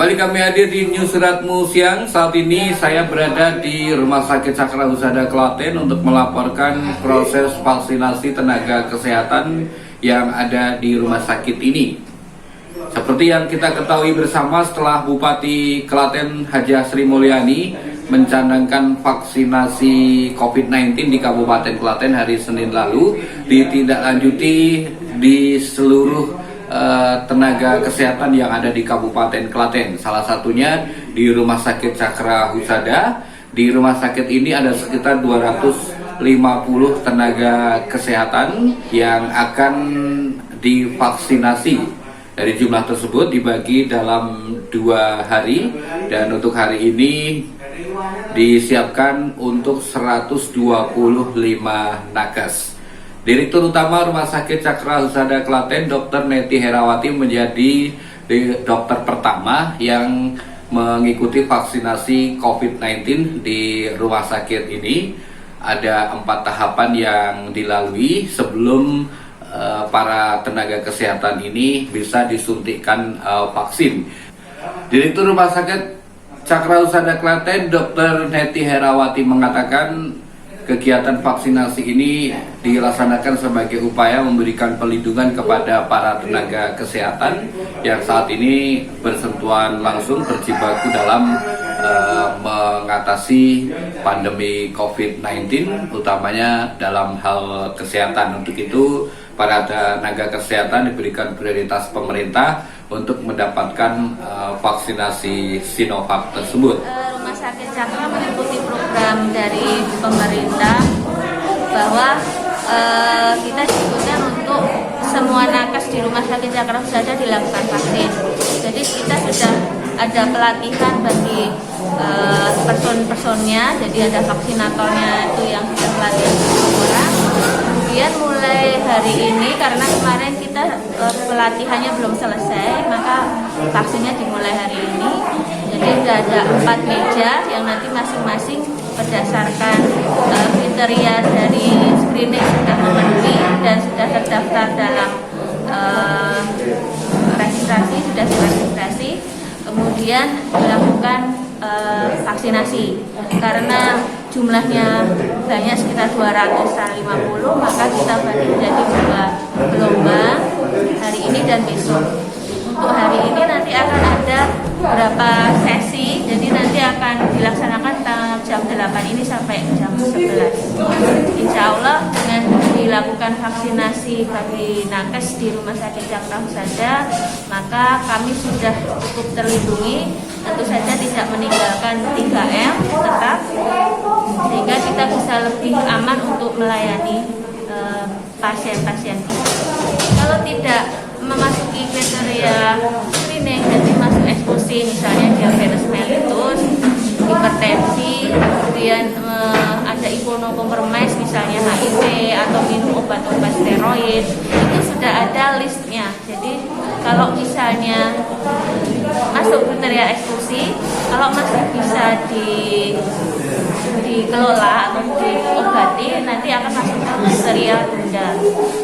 Kembali kami hadir di News Suratmu Siang. Saat ini saya berada di Rumah Sakit Cakra Husada Klaten untuk melaporkan proses vaksinasi tenaga kesehatan yang ada di rumah sakit ini. Seperti yang kita ketahui bersama, setelah Bupati Klaten Haja Sri Mulyani mencanangkan vaksinasi COVID-19 di Kabupaten Klaten hari Senin lalu, ditindaklanjuti di seluruh tenaga kesehatan yang ada di Kabupaten Klaten. Salah satunya di Rumah Sakit Cakra Husada. Di rumah sakit ini ada sekitar 250 tenaga kesehatan yang akan divaksinasi. Dari jumlah tersebut dibagi dalam 2 hari, dan untuk hari ini disiapkan untuk 125 nakes. Direktur Utama Rumah Sakit Cakra Husada Klaten, Dr. Neti Herawati, menjadi dokter pertama yang mengikuti vaksinasi COVID-19 di rumah sakit ini. Ada 4 tahapan yang dilalui sebelum para tenaga kesehatan ini bisa disuntikkan vaksin. Direktur Rumah Sakit Cakra Husada Klaten, Dr. Neti Herawati, mengatakan kegiatan vaksinasi ini dilaksanakan sebagai upaya memberikan perlindungan kepada para tenaga kesehatan yang saat ini bersentuhan langsung berjibaku dalam mengatasi pandemi COVID-19, utamanya dalam hal kesehatan. Untuk itu, para tenaga kesehatan diberikan prioritas pemerintah untuk mendapatkan vaksinasi Sinovac tersebut. Rumah Sakit Cakra mengikuti program dari pemerintah bahwa kita dibutuhkan untuk semua nakes di Rumah Sakit Cakra Husada dilakukan vaksin. Jadi kita sudah ada pelatihan bagi person-personnya, jadi ada vaksinatornya itu yang sudah pelatihan orang. Kemudian mulai hari ini, karena kemarin kita pelatihannya belum selesai, maka vaksinnya dimulai hari ini. Jadi sudah ada 4 meja yang nanti masing-masing berdasarkan kriteria dari screening sudah memenuhi dan sudah terdaftar dalam registrasi, sudah diregistrasi. Kemudian dilakukan vaksinasi. Karena jumlahnya banyak, sekitar 250, maka kita bagi menjadi 2 gelombang, hari ini dan besok. Untuk hari ini nanti akan ada beberapa sesi, jadi nanti akan dilaksanakan jam 8 ini sampai jam 11. Insya Allah dengan dilakukan vaksinasi bagi nakes di Rumah Sakit Cakra Husada, maka kami sudah cukup terlindungi, tentu saja tidak meninggalkan 3M tetap, sehingga kita bisa lebih aman untuk melayani pasien-pasien kita. Kalau tidak memasuki kriteria screening, jadi masuk eksklusi, misalnya diabetes mellitus, hipertensi, kemudian ada imunokompromis, misalnya HIV, atau minum obat-obat steroid, itu sudah ada listnya. Jadi kalau misalnya masuk kriteria eksklusi, kalau masih bisa dikelola atau diobati, nanti akan masuk ke kriteria tunda.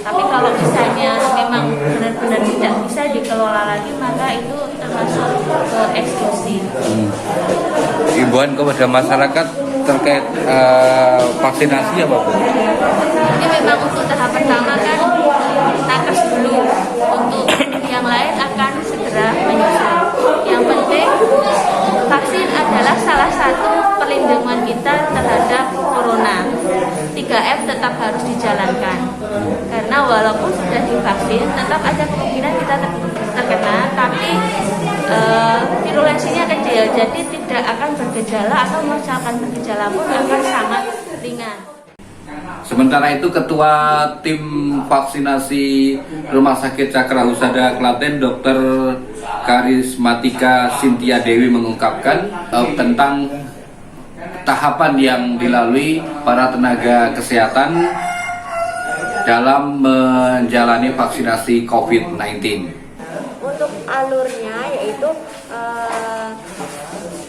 Tapi kalau misalnya memang benar-benar tidak bisa dikelola lagi, maka itu termasuk ke eksklusi. Himbauan kepada masyarakat terkait vaksinasi apa, Bu? Ini memang untuk tahap pertama kan nakes dulu, untuk yang lain akan segera menyusul. Yang penting vaksin adalah salah satu perlindungan kita terhadap corona. 3M tetap harus dijalankan, karena walaupun sudah divaksin tetap ada kemungkinan kita terkena, tapi virulensinya kecil, jadi tidak akan bergejala, atau misalkan bergejala pun akan sangat ringan. Sementara itu, Ketua Tim Vaksinasi Rumah Sakit Cakra Husada Klaten, Dr. Karismatika Cynthia Dewi, mengungkapkan tentang tahapan yang dilalui para tenaga kesehatan dalam menjalani vaksinasi COVID-19. Untuk alurnya yaitu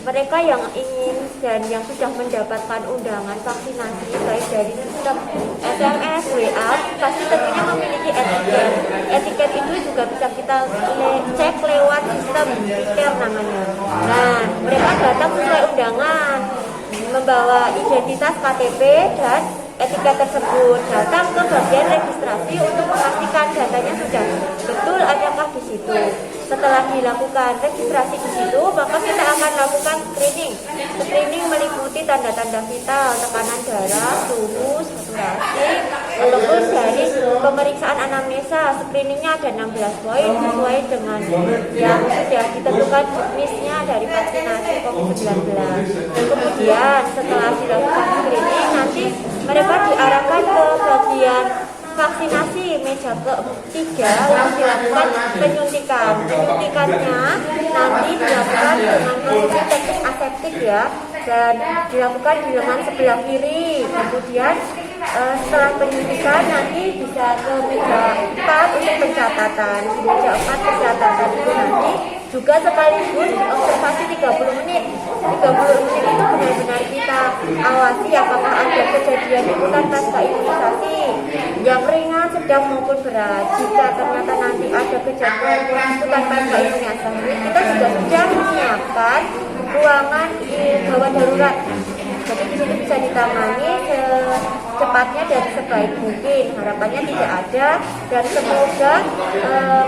mereka yang ingin dan yang sudah mendapatkan undangan vaksinasi baik dari sistem SMS, WA, pasti tentunya memiliki etiket. Etiket itu juga bisa kita cek lewat sistem sistem tiket namanya. Nah, mereka datang sesuai undangan, membawa identitas KTP dan etiket tersebut, datang ke bagian registrasi untuk memastikan datanya sudah betul adakah di situ. Setelah dilakukan registrasi di situ, maka kita akan lakukan screening. Screening meliputi tanda-tanda vital, tekanan darah, suhu, saturasi, ataupun dari pemeriksaan anamnesa. Screeningnya ada 16 poin sesuai dengan yang sudah ditentukan jenisnya dari vaksinasi COVID-19. Kemudian setelah dilakukan screening, nanti mereka diarahkan ke bagian vaksinasi meja ketiga yang dilakukan penyuntikan. Penyuntikannya nanti dilakukan dengan posisi teknik aseptik ya, dan dilakukan di lengan sebelah kiri. Kemudian setelah penyuntikan nanti bisa ke meja 4 untuk pencatatan. Di meja 4 pencatatan itu nanti juga sekaligus observasi 30 menit. 30 menit itu benar-benar kita awasi apakah ada kejadian ikutan pasca imunisasi yang ringan, sedang maupun berat. Jika ternyata nanti ada kejadian ikutan pasca imunisasi, kita juga sudah menyiapkan ruangan di gawat darurat. Jadi di sini bisa ditangani secepatnya dan sebaik mungkin. Harapannya tidak ada, dan semoga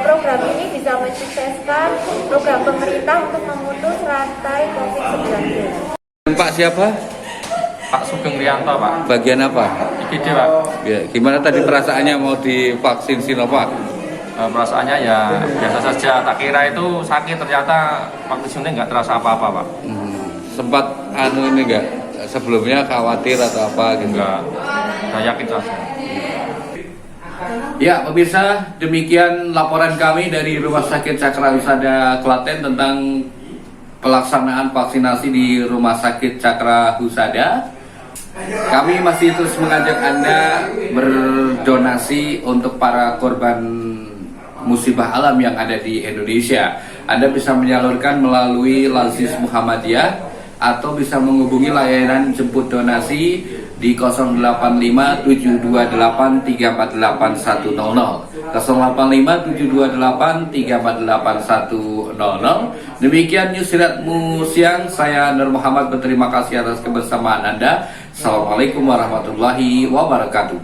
program ini bisa mensukseskan program pemerintah untuk memutus rantai COVID-19. Pak siapa? Pak Sugeng Rianto, Pak. Bagian apa? IGD, Pak. Ya, gimana tadi perasaannya mau divaksin Sinovac? Perasaannya ya biasa saja. Tak kira itu sakit, ternyata vaksinnya nggak terasa apa-apa, Pak. Sempat ini enggak? Sebelumnya khawatir atau apa gitu? Enggak, saya yakin saja. Ya pemirsa, demikian laporan kami dari Rumah Sakit Cakra Husada Klaten tentang pelaksanaan vaksinasi di Rumah Sakit Cakra Husada. Kami masih terus mengajak Anda berdonasi untuk para korban musibah alam yang ada di Indonesia. Anda bisa menyalurkan melalui Lazis Muhammadiyah atau bisa menghubungi layanan jemput donasi di 085-728-348-100 085-728-348-100. Demikian News Siratmu Siang, saya Nur Muhammad berterima kasih atas kebersamaan Anda. Assalamualaikum warahmatullahi wabarakatuh.